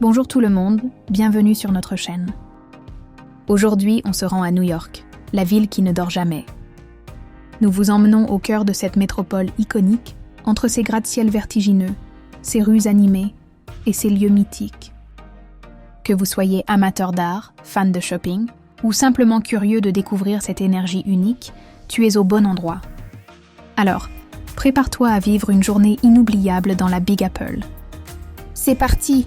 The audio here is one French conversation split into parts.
Bonjour tout le monde, bienvenue sur notre chaîne. Aujourd'hui, on se rend à New York, la ville qui ne dort jamais. Nous vous emmenons au cœur de cette métropole iconique, entre ses gratte-ciels vertigineux, ses rues animées et ses lieux mythiques. Que vous soyez amateur d'art, fan de shopping, ou simplement curieux de découvrir cette énergie unique, tu es au bon endroit. Alors, prépare-toi à vivre une journée inoubliable dans la Big Apple. C'est parti!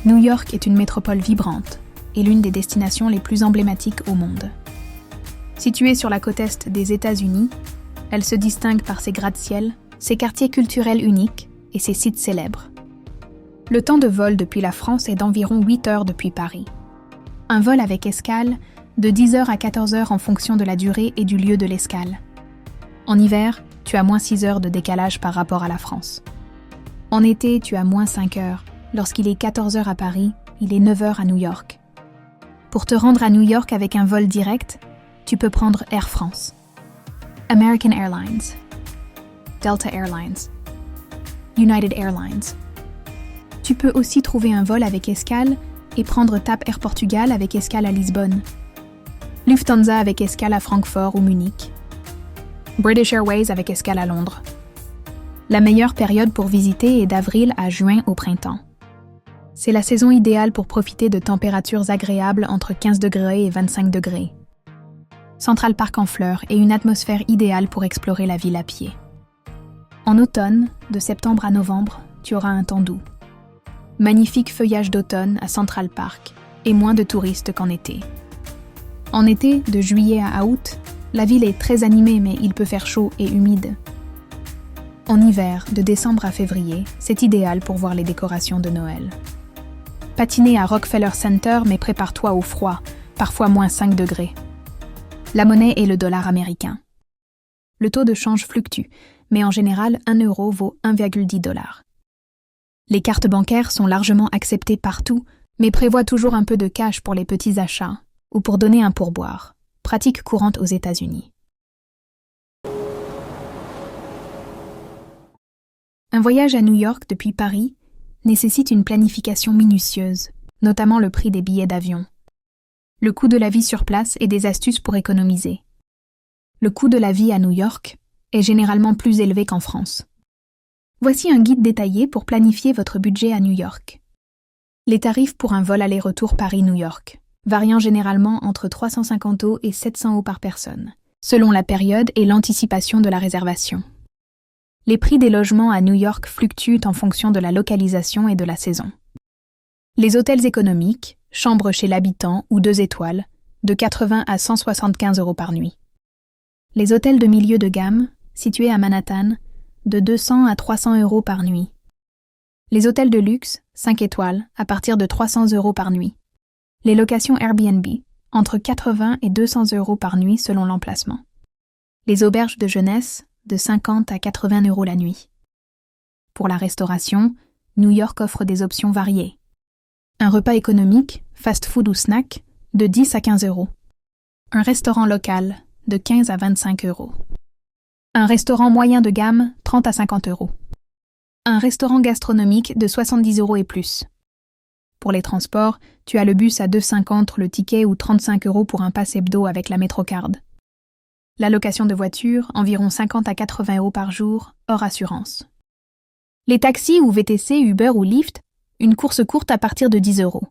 New York est une métropole vibrante et l'une des destinations les plus emblématiques au monde. Située sur la côte est des États-Unis, elle se distingue par ses gratte-ciels, ses quartiers culturels uniques et ses sites célèbres. Le temps de vol depuis la France est d'environ 8 heures depuis Paris. Un vol avec escale de 10 heures à 14 heures en fonction de la durée et du lieu de l'escale. En hiver, tu as moins 6 heures de décalage par rapport à la France. En été, tu as moins 5 heures. Lorsqu'il est 14 heures à Paris, il est 9 heures à New York. Pour te rendre à New York avec un vol direct, tu peux prendre Air France, American Airlines, Delta Airlines, United Airlines. Tu peux aussi trouver un vol avec escale et prendre TAP Air Portugal avec escale à Lisbonne, Lufthansa avec escale à Francfort ou Munich, British Airways avec escale à Londres. La meilleure période pour visiter est d'avril à juin au printemps. C'est la saison idéale pour profiter de températures agréables entre 15 degrés et 25 degrés. Central Park en fleurs et une atmosphère idéale pour explorer la ville à pied. En automne, de septembre à novembre, tu auras un temps doux. Magnifique feuillage d'automne à Central Park et moins de touristes qu'en été. En été, de juillet à août, la ville est très animée mais il peut faire chaud et humide. En hiver, de décembre à février, c'est idéal pour voir les décorations de Noël. Patiner à Rockefeller Center, mais prépare-toi au froid, parfois moins 5 degrés. La monnaie est le dollar américain. Le taux de change fluctue, mais en général, 1 euro vaut 1,10 $. Les cartes bancaires sont largement acceptées partout, mais prévois toujours un peu de cash pour les petits achats ou pour donner un pourboire, pratique courante aux États-Unis. Un voyage à New York depuis Paris nécessite une planification minutieuse, notamment le prix des billets d'avion, le coût de la vie sur place et des astuces pour économiser. Le coût de la vie à New York est généralement plus élevé qu'en France. Voici un guide détaillé pour planifier votre budget à New York. Les tarifs pour un vol aller-retour Paris-New York, variant généralement entre 350 € et 700 € par personne, selon la période et l'anticipation de la réservation. Les prix des logements à New York fluctuent en fonction de la localisation et de la saison. Les hôtels économiques, chambres chez l'habitant ou 2 étoiles, de 80 à 175 € par nuit. Les hôtels de milieu de gamme, situés à Manhattan, de 200 à 300 € par nuit. Les hôtels de luxe, 5 étoiles, à partir de 300 € par nuit. Les locations Airbnb, entre 80 et 200 € par nuit selon l'emplacement. Les auberges de jeunesse, de 50 à 80 € la nuit. Pour la restauration, New York offre des options variées. Un repas économique, fast-food ou snack, de 10 à 15 €. Un restaurant local, de 15 à 25 €. Un restaurant moyen de gamme, 30 à 50 €. Un restaurant gastronomique de 70 € et plus. Pour les transports, tu as le bus à 2,50 € le ticket ou 35 € pour un pass hebdo avec la Metrocard. La location de voiture, environ 50 à 80 € par jour, hors assurance. Les taxis ou VTC, Uber ou Lyft, une course courte à partir de 10 €.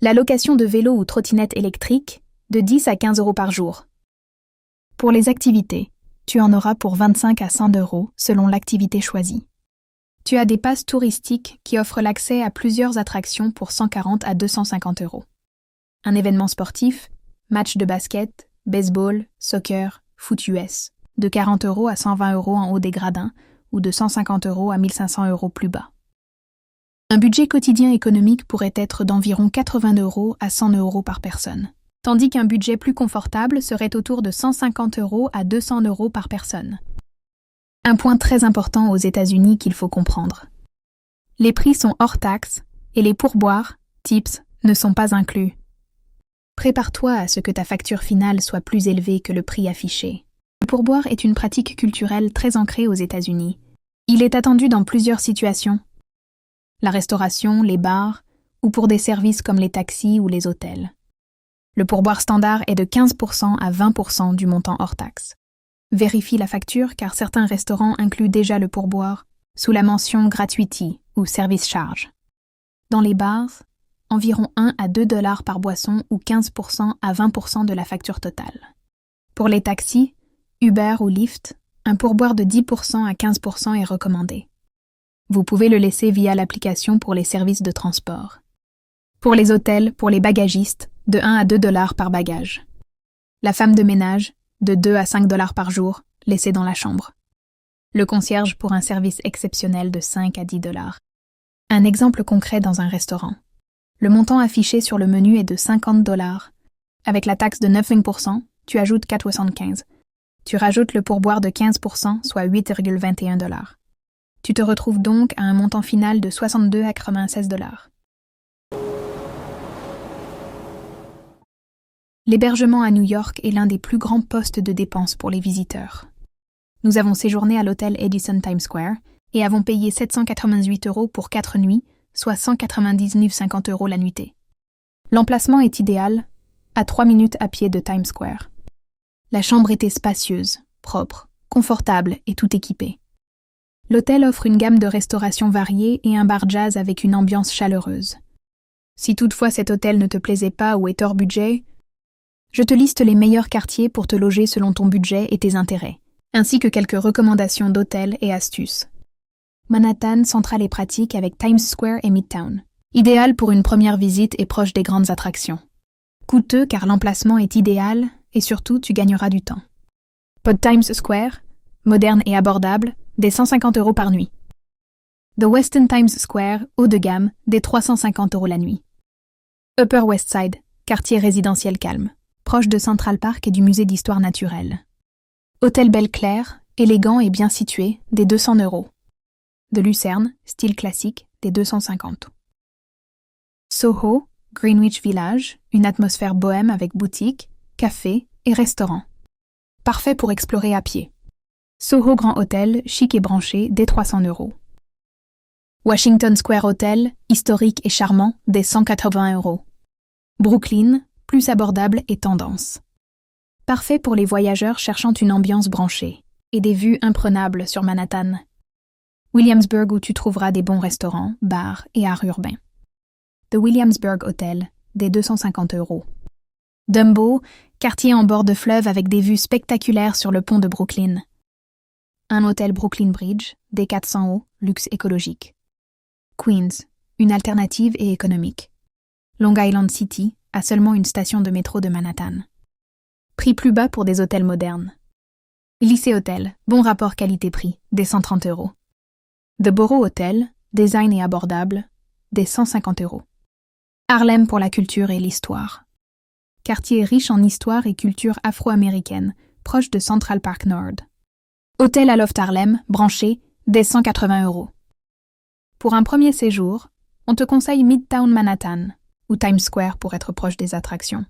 La location de vélo ou trottinette électrique, de 10 à 15 € par jour. Pour les activités, tu en auras pour 25 à 100 € selon l'activité choisie. Tu as des passes touristiques qui offrent l'accès à plusieurs attractions pour 140 à 250 euros. Un événement sportif, match de basket, baseball, soccer, foot US, de 40 euros à 120 euros en haut des gradins ou de 150 euros à 1500 euros plus bas. Un budget quotidien économique pourrait être d'environ 80 euros à 100 euros par personne, tandis qu'un budget plus confortable serait autour de 150 euros à 200 euros par personne. Un point très important aux États-Unis qu'il faut comprendre. Les prix sont hors taxes et les pourboires, tips, ne sont pas inclus. Prépare-toi à ce que ta facture finale soit plus élevée que le prix affiché. Le pourboire est une pratique culturelle très ancrée aux États-Unis. Il est attendu dans plusieurs situations. La restauration, les bars, ou pour des services comme les taxis ou les hôtels. Le pourboire standard est de 15% à 20% du montant hors taxe. Vérifie la facture car certains restaurants incluent déjà le pourboire sous la mention gratuity ou service charge. Dans les bars, environ 1 à 2 $ par boisson ou 15% à 20% de la facture totale. Pour les taxis, Uber ou Lyft, un pourboire de 10% à 15% est recommandé. Vous pouvez le laisser via l'application pour les services de transport. Pour les hôtels, pour les bagagistes, de 1 à 2 $ par bagage. La femme de ménage, de 2 à 5 $ par jour, laissée dans la chambre. Le concierge pour un service exceptionnel de 5 à 10 $. Un exemple concret dans un restaurant. Le montant affiché sur le menu est de 50 $. Avec la taxe de 9,5%, tu ajoutes 4,75. Tu rajoutes le pourboire de 15%, soit 8,21 $. Tu te retrouves donc à un montant final de 62,96 $. L'hébergement à New York est l'un des plus grands postes de dépenses pour les visiteurs. Nous avons séjourné à l'hôtel Edison Times Square et avons payé 788 € pour 4 nuits, soit 199,50 € la nuitée. L'emplacement est idéal, à 3 minutes à pied de Times Square. La chambre était spacieuse, propre, confortable et tout équipée. L'hôtel offre une gamme de restauration variée et un bar jazz avec une ambiance chaleureuse. Si toutefois cet hôtel ne te plaisait pas ou est hors budget, je te liste les meilleurs quartiers pour te loger selon ton budget et tes intérêts, ainsi que quelques recommandations d'hôtels et astuces. Manhattan central et pratique avec Times Square et Midtown. Idéal pour une première visite et proche des grandes attractions. Coûteux car l'emplacement est idéal et surtout tu gagneras du temps. Pod Times Square, moderne et abordable, des 150 € par nuit. The Westin Times Square, haut de gamme, des 350 € la nuit. Upper West Side, quartier résidentiel calme, proche de Central Park et du musée d'histoire naturelle. Hôtel Belle-Claire, élégant et bien situé, des 200 €. De Lucerne, style classique, des 250. Soho, Greenwich Village, une atmosphère bohème avec boutique, café et restaurant. Parfait pour explorer à pied. Soho Grand Hôtel, chic et branché, des 300 €. Washington Square Hotel, historique et charmant, des 180 €. Brooklyn, plus abordable et tendance. Parfait pour les voyageurs cherchant une ambiance branchée et des vues imprenables sur Manhattan. Williamsburg où tu trouveras des bons restaurants, bars et arts urbains. The Williamsburg Hotel, des 250 €. Dumbo, quartier en bord de fleuve avec des vues spectaculaires sur le pont de Brooklyn. Un hôtel Brooklyn Bridge, des 400 €, luxe écologique. Queens, une alternative et économique. Long Island City, à seulement une station de métro de Manhattan. Prix plus bas pour des hôtels modernes. Lycée Hôtel, bon rapport qualité-prix, des 130 €. The Borough Hotel, design et abordable, des 150 €. Harlem pour la culture et l'histoire. Quartier riche en histoire et culture afro-américaine, proche de Central Park Nord. Hôtel à Loft Harlem, branché, des 180 €. Pour un premier séjour, on te conseille Midtown Manhattan, ou Times Square pour être proche des attractions.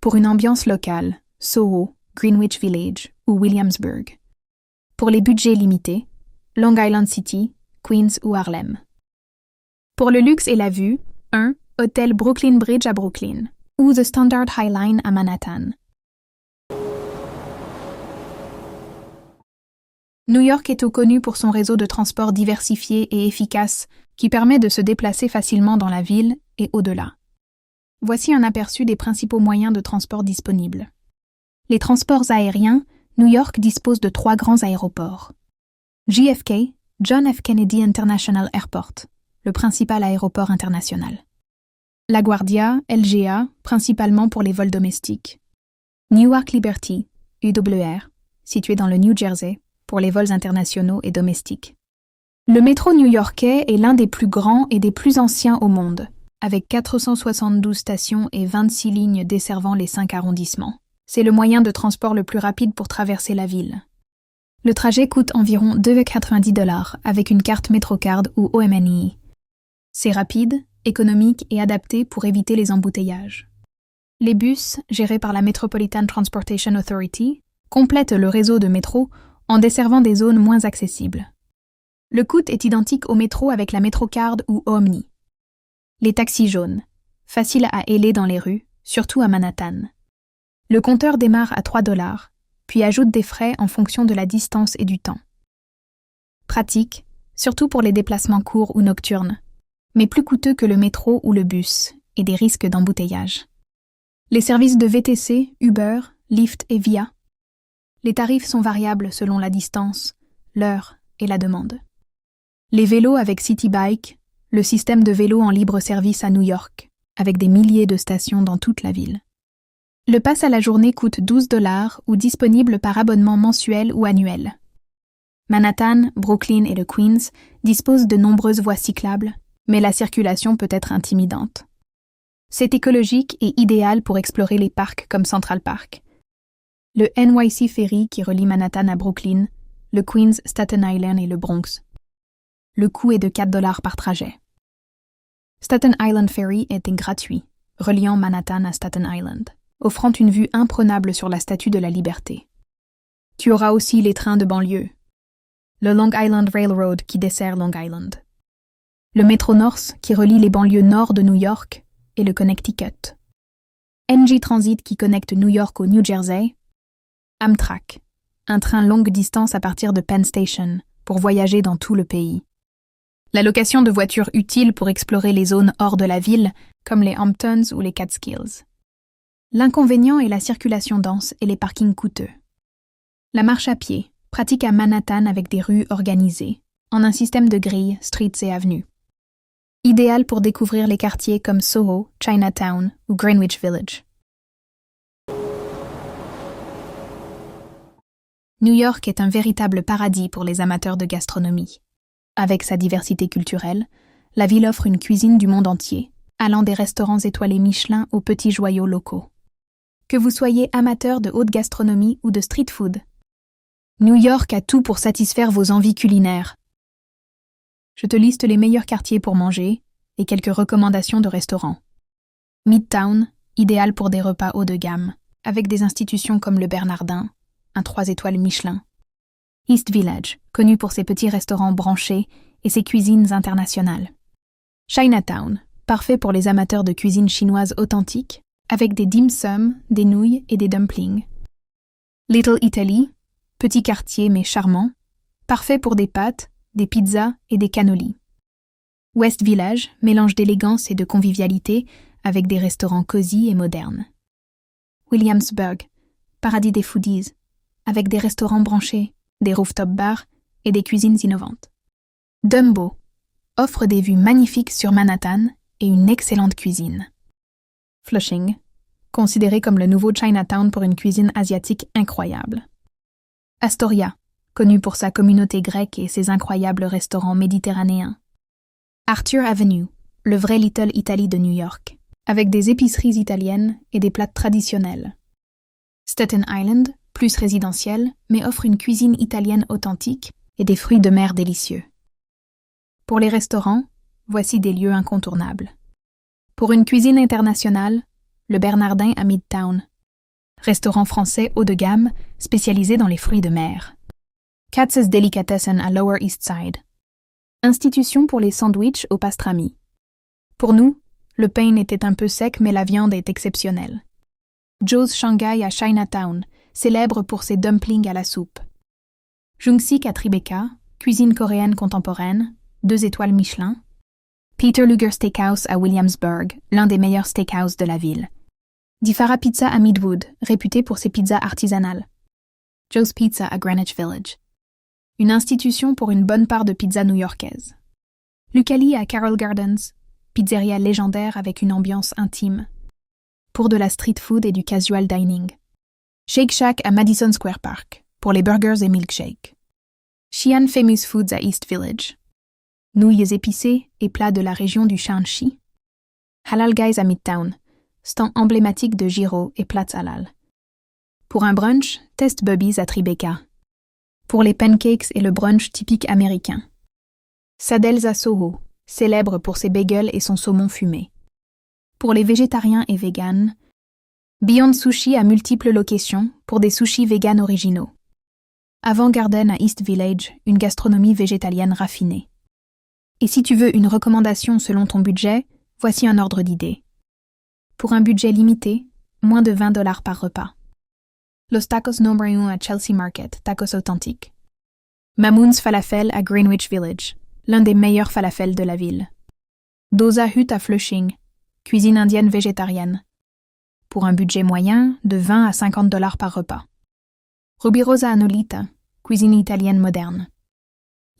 Pour une ambiance locale, Soho, Greenwich Village ou Williamsburg. Pour les budgets limités, Long Island City, Queens ou Harlem. Pour le luxe et la vue, 1. Hôtel Brooklyn Bridge à Brooklyn, ou The Standard High Line à Manhattan. New York est connu pour son réseau de transport diversifié et efficace qui permet de se déplacer facilement dans la ville et au-delà. Voici un aperçu des principaux moyens de transport disponibles. Les transports aériens, New York dispose de 3 grands aéroports. JFK, John F. Kennedy International Airport, le principal aéroport international. LaGuardia, LGA, principalement pour les vols domestiques. Newark Liberty, UWR, situé dans le New Jersey, pour les vols internationaux et domestiques. Le métro new-yorkais est l'un des plus grands et des plus anciens au monde, avec 472 stations et 26 lignes desservant les 5 arrondissements. C'est le moyen de transport le plus rapide pour traverser la ville. Le trajet coûte environ 2,90 $ avec une carte MetroCard ou OMNI. C'est rapide, économique et adapté pour éviter les embouteillages. Les bus, gérés par la Metropolitan Transportation Authority, complètent le réseau de métro en desservant des zones moins accessibles. Le coût est identique au métro avec la MetroCard ou Omni. Les taxis jaunes, faciles à héler dans les rues, surtout à Manhattan. Le compteur démarre à 3 $, puis ajoute des frais en fonction de la distance et du temps. Pratique, surtout pour les déplacements courts ou nocturnes, mais plus coûteux que le métro ou le bus, et des risques d'embouteillage. Les services de VTC, Uber, Lyft et Via. Les tarifs sont variables selon la distance, l'heure et la demande. Les vélos avec City Bike, le système de vélos en libre service à New York, avec des milliers de stations dans toute la ville. Le pass à la journée coûte 12 $ ou disponible par abonnement mensuel ou annuel. Manhattan, Brooklyn et le Queens disposent de nombreuses voies cyclables, mais la circulation peut être intimidante. C'est écologique et idéal pour explorer les parcs comme Central Park. Le NYC Ferry qui relie Manhattan à Brooklyn, le Queens, Staten Island et le Bronx. Le coût est de 4 $ par trajet. Staten Island Ferry était gratuit, reliant Manhattan à Staten Island, offrant une vue imprenable sur la Statue de la Liberté. Tu auras aussi les trains de banlieue. Le Long Island Railroad qui dessert Long Island. Le Metro North qui relie les banlieues nord de New York et le Connecticut. NJ Transit qui connecte New York au New Jersey. Amtrak, un train longue distance à partir de Penn Station pour voyager dans tout le pays. La location de voitures utiles pour explorer les zones hors de la ville, comme les Hamptons ou les Catskills. L'inconvénient est la circulation dense et les parkings coûteux. La marche à pied, pratique à Manhattan avec des rues organisées, en un système de grilles, streets et avenues. Idéal pour découvrir les quartiers comme Soho, Chinatown ou Greenwich Village. New York est un véritable paradis pour les amateurs de gastronomie. Avec sa diversité culturelle, la ville offre une cuisine du monde entier, allant des restaurants étoilés Michelin aux petits joyaux locaux. Que vous soyez amateur de haute gastronomie ou de street food, New York a tout pour satisfaire vos envies culinaires. Je te liste les meilleurs quartiers pour manger et quelques recommandations de restaurants. Midtown, idéal pour des repas haut de gamme, avec des institutions comme le Bernardin, un 3 étoiles Michelin. East Village, connu pour ses petits restaurants branchés et ses cuisines internationales. Chinatown, parfait pour les amateurs de cuisine chinoise authentique, avec des dim sum, des nouilles et des dumplings. Little Italy, petit quartier mais charmant, parfait pour des pâtes, des pizzas et des cannolis. West Village, mélange d'élégance et de convivialité, avec des restaurants cosy et modernes. Williamsburg, paradis des foodies, avec des restaurants branchés, des rooftop bars et des cuisines innovantes. Dumbo offre des vues magnifiques sur Manhattan et une excellente cuisine. Flushing, considéré comme le nouveau Chinatown pour une cuisine asiatique incroyable. Astoria, connu pour sa communauté grecque et ses incroyables restaurants méditerranéens. Arthur Avenue, le vrai Little Italy de New York, avec des épiceries italiennes et des plats traditionnels. Staten Island, plus résidentiel, mais offre une cuisine italienne authentique et des fruits de mer délicieux. Pour les restaurants, voici des lieux incontournables. Pour une cuisine internationale, le Bernardin à Midtown. Restaurant français haut de gamme, spécialisé dans les fruits de mer. Katz's Delicatessen à Lower East Side. Institution pour les sandwichs au pastrami. Pour nous, le pain était un peu sec mais la viande est exceptionnelle. Joe's Shanghai à Chinatown, célèbre pour ses dumplings à la soupe. Jungsik à Tribeca, cuisine coréenne contemporaine, 2 étoiles Michelin. Peter Luger Steakhouse à Williamsburg, l'un des meilleurs steakhouses de la ville. Di Fara Pizza à Midwood, réputé pour ses pizzas artisanales. Joe's Pizza à Greenwich Village. une institution pour une bonne part de pizza new-yorkaise. Lucali à Carroll Gardens, pizzeria légendaire avec une ambiance intime. Pour de la street food et du casual dining. Shake Shack à Madison Square Park, pour les burgers et milkshakes. Xi'an Famous Foods à East Village. Nouilles épicées et plats de la région du Shanxi. Halal Guys à Midtown, stand emblématique de gyro et plats halal. Pour un brunch, teste Bubby's à Tribeca. Pour les pancakes et le brunch typique américain. Sadel's à Soho, célèbre pour ses bagels et son saumon fumé. Pour les végétariens et véganes, Beyond Sushi à multiples locations pour des sushis véganes originaux. Avant Garden à East Village, une gastronomie végétalienne raffinée. Et si tu veux une recommandation selon ton budget, voici un ordre d'idées. Pour un budget limité, moins de $20 par repas. Los Tacos Número 1 à Chelsea Market, tacos authentiques. Mamoun's Falafel à Greenwich Village, l'un des meilleurs falafels de la ville. Dosa Hut à Flushing, cuisine indienne végétarienne. Pour un budget moyen, de $20 à $50 par repas. Ruby Rosa à Nolita, cuisine italienne moderne.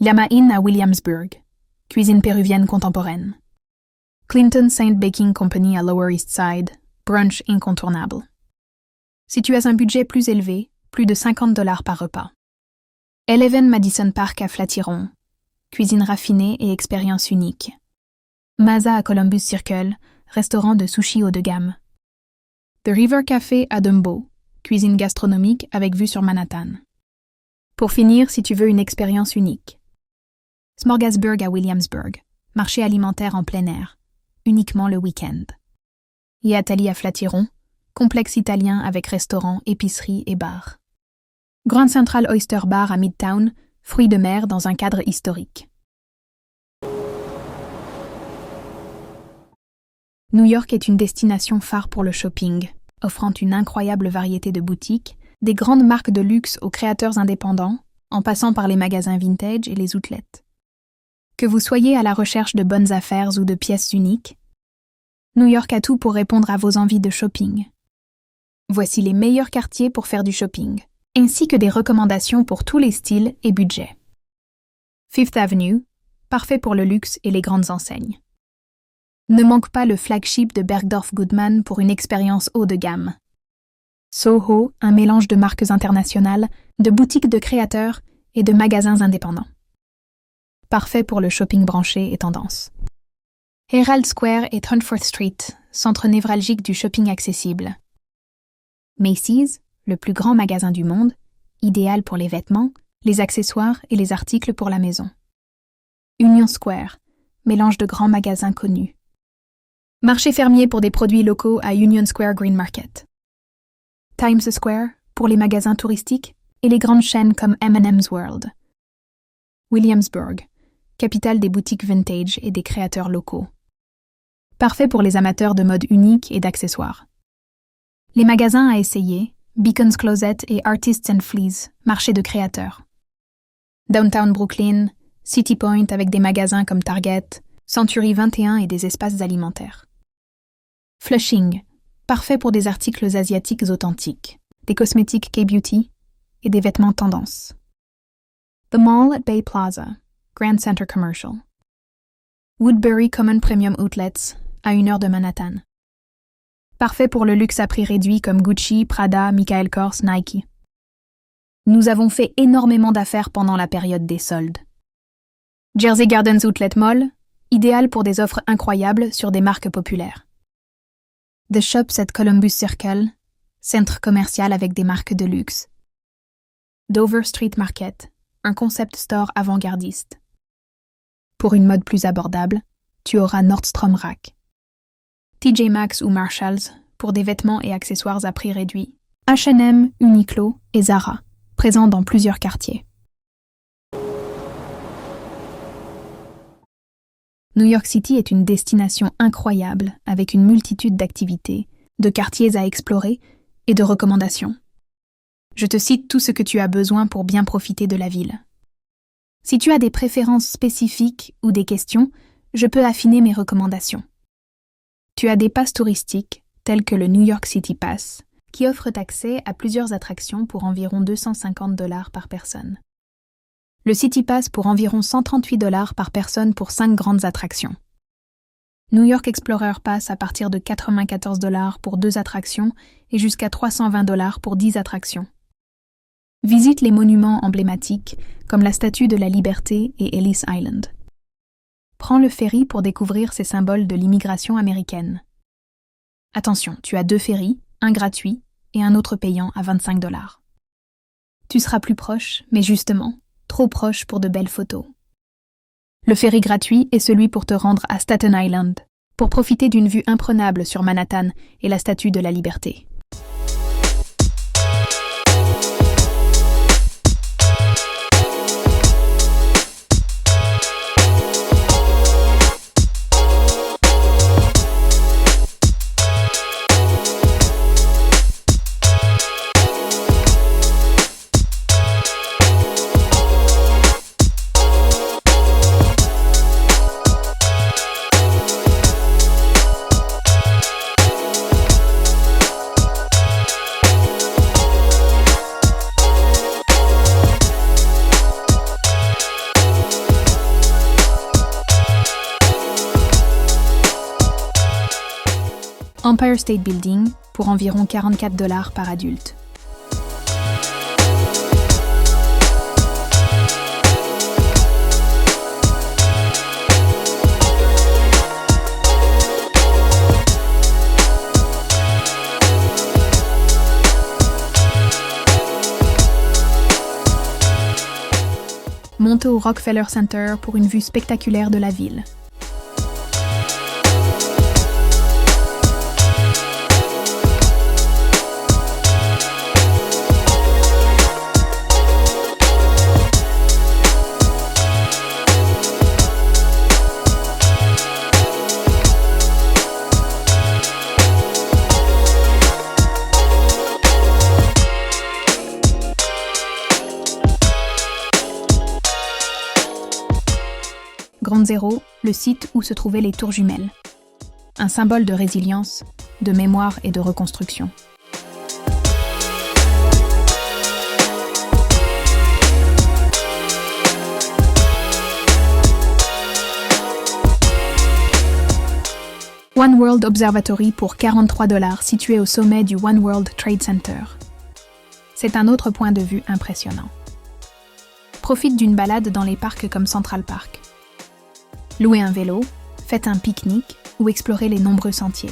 Llama Inn à Williamsburg, cuisine péruvienne contemporaine. Clinton Saint Baking Company à Lower East Side, brunch incontournable. Si tu as un budget plus élevé, plus de $50 par repas. Eleven Madison Park à Flatiron, cuisine raffinée et expérience unique. Maza à Columbus Circle, restaurant de sushi haut de gamme. The River Café à Dumbo, cuisine gastronomique avec vue sur Manhattan. Pour finir, si tu veux une expérience unique. Smorgasburg à Williamsburg, marché alimentaire en plein air, uniquement le week-end. Yatali à Flatiron, complexe italien avec restaurant, épicerie et bar. Grand Central Oyster Bar à Midtown, fruits de mer dans un cadre historique. New York est une destination phare pour le shopping, offrant une incroyable variété de boutiques, des grandes marques de luxe aux créateurs indépendants, en passant par les magasins vintage et les outlets. Que vous soyez à la recherche de bonnes affaires ou de pièces uniques, New York a tout pour répondre à vos envies de shopping. Voici les meilleurs quartiers pour faire du shopping, ainsi que des recommandations pour tous les styles et budgets. Fifth Avenue, parfait pour le luxe et les grandes enseignes. Ne manque pas le flagship de Bergdorf Goodman pour une expérience haut de gamme. Soho, un mélange de marques internationales, de boutiques de créateurs et de magasins indépendants. Parfait pour le shopping branché et tendance. Herald Square et 34th Street, centre névralgique du shopping accessible. Macy's, le plus grand magasin du monde, idéal pour les vêtements, les accessoires et les articles pour la maison. Union Square, mélange de grands magasins connus. Marché fermier pour des produits locaux à Union Square Green Market. Times Square, pour les magasins touristiques et les grandes chaînes comme M&M's World. Williamsburg, capitale des boutiques vintage et des créateurs locaux. Parfait pour les amateurs de mode unique et d'accessoires. Les magasins à essayer, Beacon's Closet et Artists and Fleas, marché de créateurs. Downtown Brooklyn, City Point avec des magasins comme Target, Century 21 et des espaces alimentaires. Flushing, parfait pour des articles asiatiques authentiques, des cosmétiques K-Beauty et des vêtements tendance. The Mall at Bay Plaza, Grand Center Commercial. Woodbury Common Premium Outlets, à 1 heure de Manhattan. Parfait pour le luxe à prix réduit comme Gucci, Prada, Michael Kors, Nike. Nous avons fait énormément d'affaires pendant la période des soldes. Jersey Gardens Outlet Mall, idéal pour des offres incroyables sur des marques populaires. The Shops at Columbus Circle, centre commercial avec des marques de luxe. Dover Street Market, un concept store avant-gardiste. Pour une mode plus abordable, tu auras Nordstrom Rack. TJ Maxx ou Marshalls pour des vêtements et accessoires à prix réduit. H&M, Uniqlo et Zara, présents dans plusieurs quartiers. New York City est une destination incroyable avec une multitude d'activités, de quartiers à explorer et de recommandations. Je te cite tout ce que tu as besoin pour bien profiter de la ville. Si tu as des préférences spécifiques ou des questions, je peux affiner mes recommandations. Tu as des passes touristiques, telles que le New York City Pass, qui offrent accès à plusieurs attractions pour environ $250 par personne. Le City Pass pour environ 138 $ par personne pour 5 grandes attractions. New York Explorer Pass à partir de 94 $ pour 2 attractions et jusqu'à 320 $ pour 10 attractions. Visite les monuments emblématiques comme la Statue de la Liberté et Ellis Island. Prends le ferry pour découvrir ces symboles de l'immigration américaine. Attention, tu as 2 ferries, un gratuit et un autre payant à 25 $. Tu seras plus proche, mais justement, trop proche pour de belles photos. Le ferry gratuit est celui pour te rendre à Staten Island, pour profiter d'une vue imprenable sur Manhattan et la Statue de la Liberté. Empire State Building pour environ 44 $ par adulte. Monte au Rockefeller Center pour une vue spectaculaire de la ville. Ground Zero, le site où se trouvaient les tours jumelles. Un symbole de résilience, de mémoire et de reconstruction. One World Observatory pour 43 $ situé au sommet du One World Trade Center. C'est un autre point de vue impressionnant. Profite d'une balade dans les parcs comme Central Park. Louez un vélo, faites un pique-nique ou explorez les nombreux sentiers.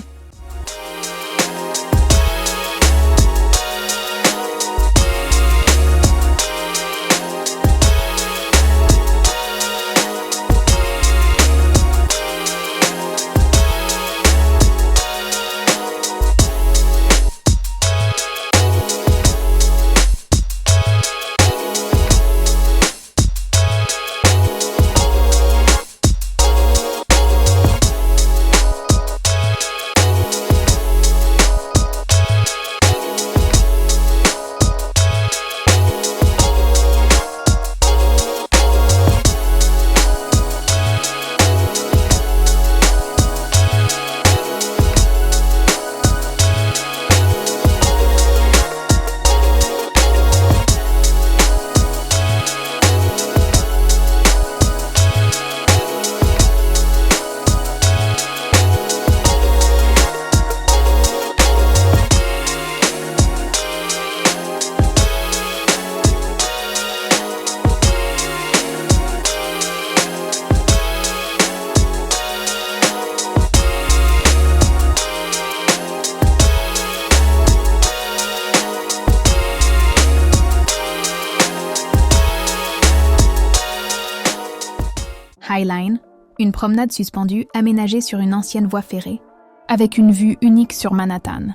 High Line, une promenade suspendue aménagée sur une ancienne voie ferrée, avec une vue unique sur Manhattan.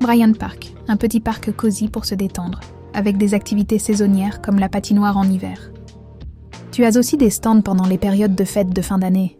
Bryant Park, un petit parc cosy pour se détendre, avec des activités saisonnières comme la patinoire en hiver. Tu as aussi des stands pendant les périodes de fêtes de fin d'année.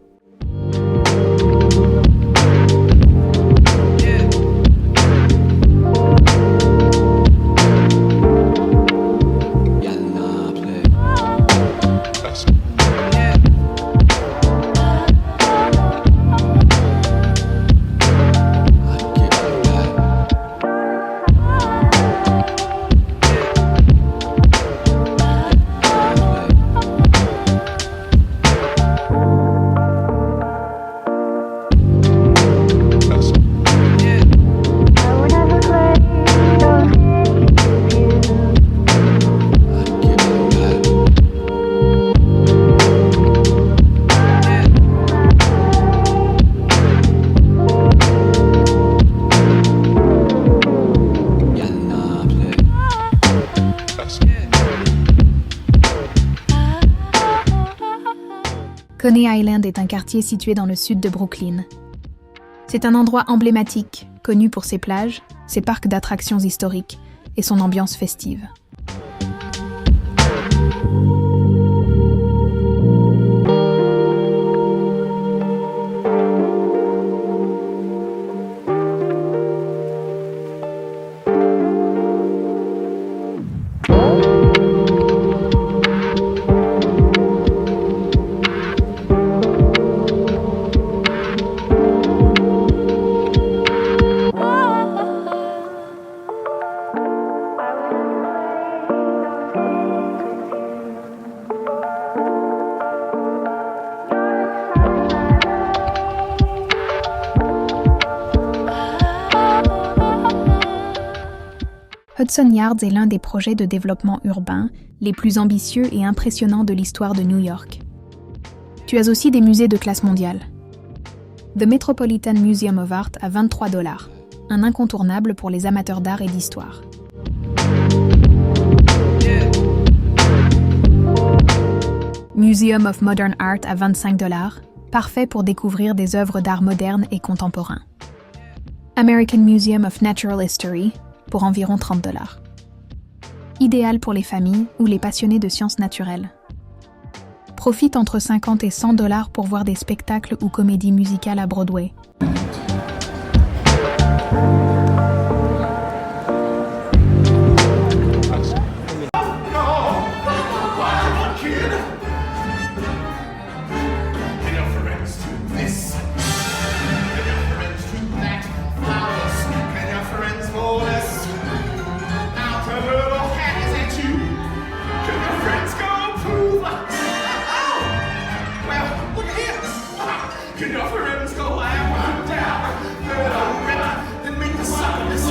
Coney Island est un quartier situé dans le sud de Brooklyn. C'est un endroit emblématique, connu pour ses plages, ses parcs d'attractions historiques et son ambiance festive. Hudson Yards est l'un des projets de développement urbain les plus ambitieux et impressionnants de l'histoire de New York. Tu as aussi des musées de classe mondiale. The Metropolitan Museum of Art à $23, un incontournable pour les amateurs d'art et d'histoire. Museum of Modern Art à $25, parfait pour découvrir des œuvres d'art modernes et contemporains. American Museum of Natural History, pour environ $30. Idéal pour les familles ou les passionnés de sciences naturelles. Profite entre $50 et $100 pour voir des spectacles ou comédies musicales à Broadway. Can your friends go down? Then make the sun, so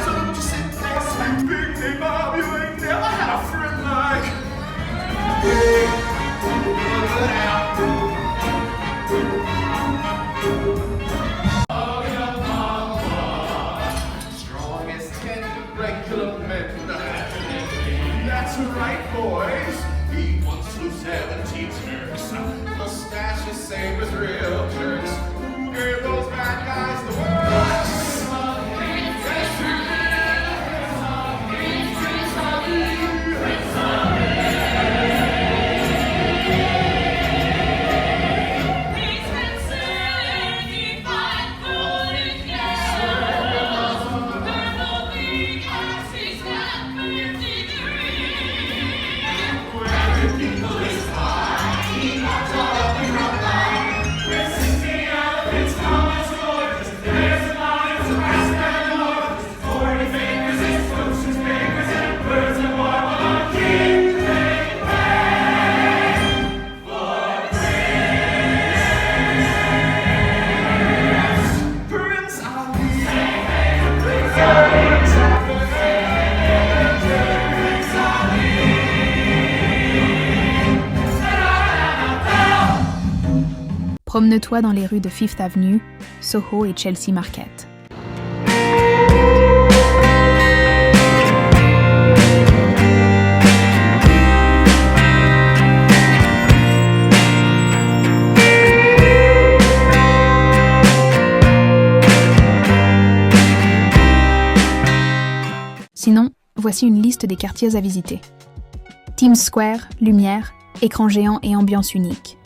don't you sit there, sweet big name, Bob, you ain't never had a friend like me. Look out. Strongest 10 regular men. That's right, boys. He once flew 17 Turks. Mustaches same as real jerks. Who gave those bad guys the works? Promène-toi dans les rues de Fifth Avenue, Soho et Chelsea Market. Sinon, voici une liste des quartiers à visiter. Times Square, lumière, écran géant et ambiance unique.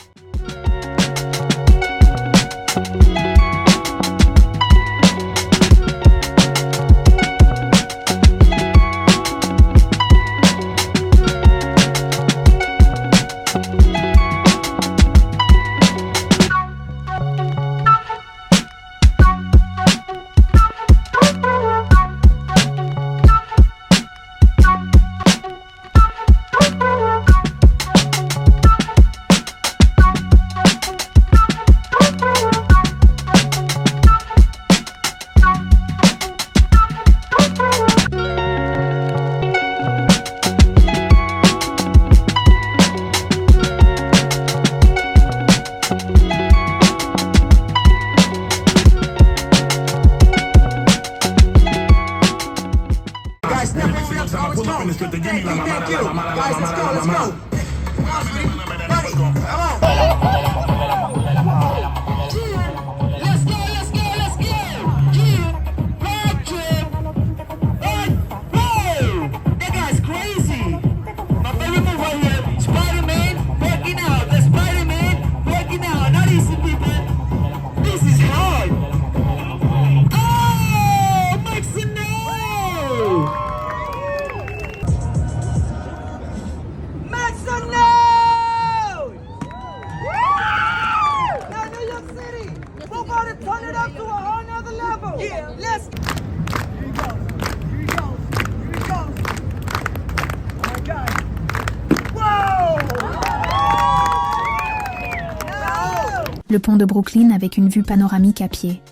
le pont de Brooklyn avec une vue panoramique à pied.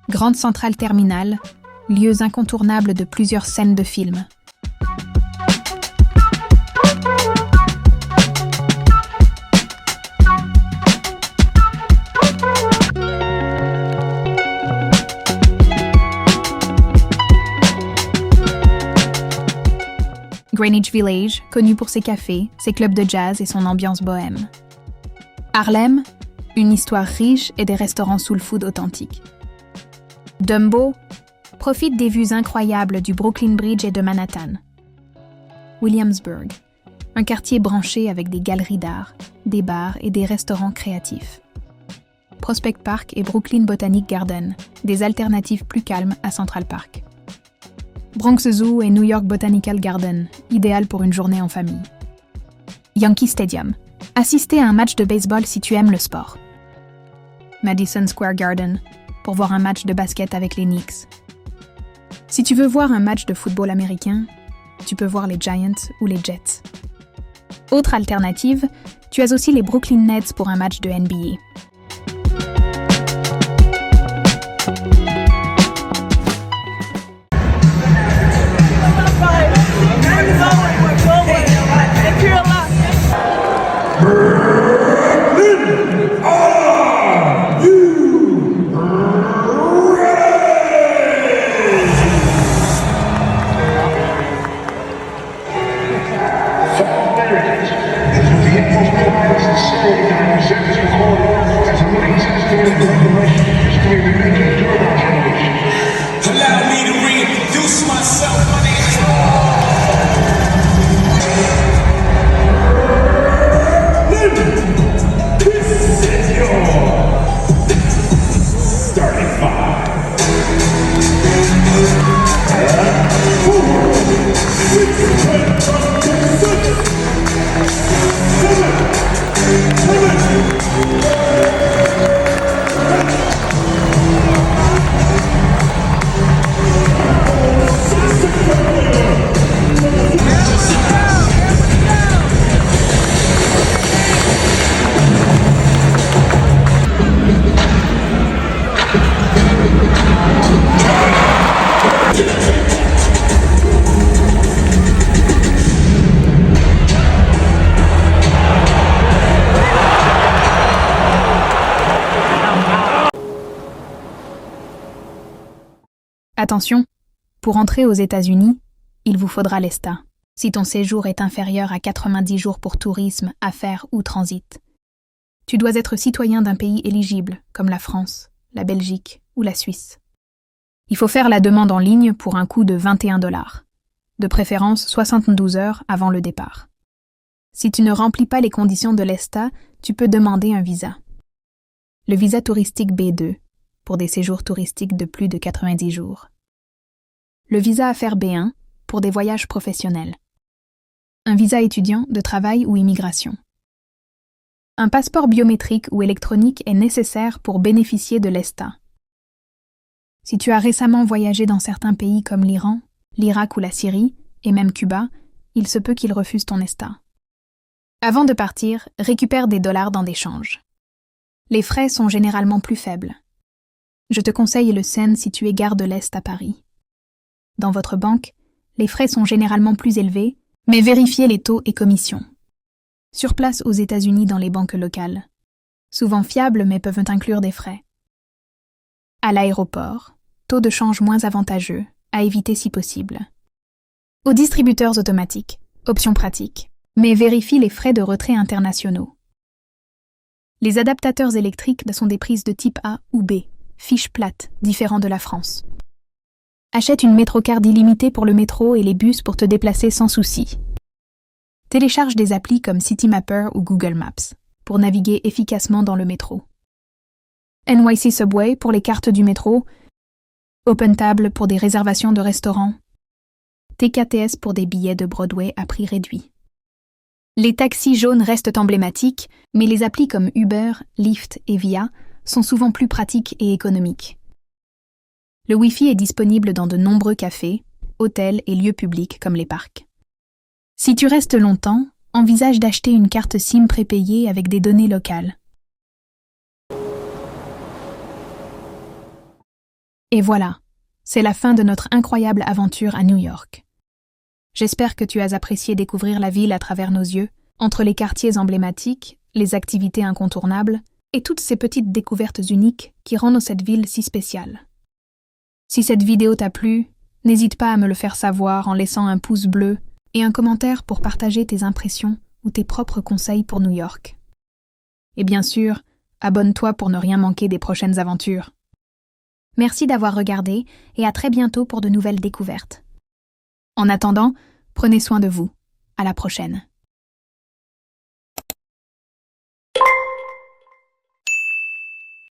Grande centrale terminale, lieux incontournables de plusieurs scènes de films. Greenwich Village, connu pour ses cafés, ses clubs de jazz et son ambiance bohème. Harlem, une histoire riche et des restaurants soul food authentiques. Dumbo profite des vues incroyables du Brooklyn Bridge et de Manhattan. Williamsburg, un quartier branché avec des galeries d'art, des bars et des restaurants créatifs. Prospect Park et Brooklyn Botanic Garden, des alternatives plus calmes à Central Park. Bronx Zoo et New York Botanical Garden, idéal pour une journée en famille. Yankee Stadium, assister à un match de baseball si tu aimes le sport. Madison Square Garden, pour voir un match de basket avec les Knicks. Si tu veux voir un match de football américain, tu peux voir les Giants ou les Jets. Autre alternative, tu as aussi les Brooklyn Nets pour un match de NBA. Attention, pour entrer aux États-Unis, il vous faudra l'ESTA, si ton séjour est inférieur à 90 jours pour tourisme, affaires ou transit. Tu dois être citoyen d'un pays éligible, comme la France, la Belgique ou la Suisse. Il faut faire la demande en ligne pour un coût de 21 $, de préférence 72 heures avant le départ. Si tu ne remplis pas les conditions de l'ESTA, tu peux demander un visa. Le visa touristique B2, pour des séjours touristiques de plus de 90 jours. Le visa affaires B1, pour des voyages professionnels. Un visa étudiant, de travail ou immigration. Un passeport biométrique ou électronique est nécessaire pour bénéficier de l'ESTA. Si tu as récemment voyagé dans certains pays comme l'Iran, l'Irak ou la Syrie, et même Cuba, il se peut qu'ils refusent ton ESTA. Avant de partir, récupère des dollars dans des changes. Les frais sont généralement plus faibles. Je te conseille le Seine si tu es gare de l'Est à Paris. Dans votre banque, les frais sont généralement plus élevés, mais vérifiez les taux et commissions. Sur place aux États-Unis dans les banques locales. Souvent fiables mais peuvent inclure des frais. À l'aéroport, taux de change moins avantageux, à éviter si possible. Aux distributeurs automatiques, option pratique, mais vérifie les frais de retrait internationaux. Les adaptateurs électriques sont des prises de type A ou B, fiches plates, différents de la France. Achète une métrocard illimitée pour le métro et les bus pour te déplacer sans souci. Télécharge des applis comme Citymapper ou Google Maps pour naviguer efficacement dans le métro. NYC Subway pour les cartes du métro, OpenTable pour des réservations de restaurants, TKTS pour des billets de Broadway à prix réduit. Les taxis jaunes restent emblématiques, mais les applis comme Uber, Lyft et Via sont souvent plus pratiques et économiques. Le Wi-Fi est disponible dans de nombreux cafés, hôtels et lieux publics comme les parcs. Si tu restes longtemps, envisage d'acheter une carte SIM prépayée avec des données locales. Et voilà, c'est la fin de notre incroyable aventure à New York. J'espère que tu as apprécié découvrir la ville à travers nos yeux, entre les quartiers emblématiques, les activités incontournables et toutes ces petites découvertes uniques qui rendent cette ville si spéciale. Si cette vidéo t'a plu, n'hésite pas à me le faire savoir en laissant un pouce bleu et un commentaire pour partager tes impressions ou tes propres conseils pour New York. Et bien sûr, abonne-toi pour ne rien manquer des prochaines aventures. Merci d'avoir regardé et à très bientôt pour de nouvelles découvertes. En attendant, prenez soin de vous. À la prochaine.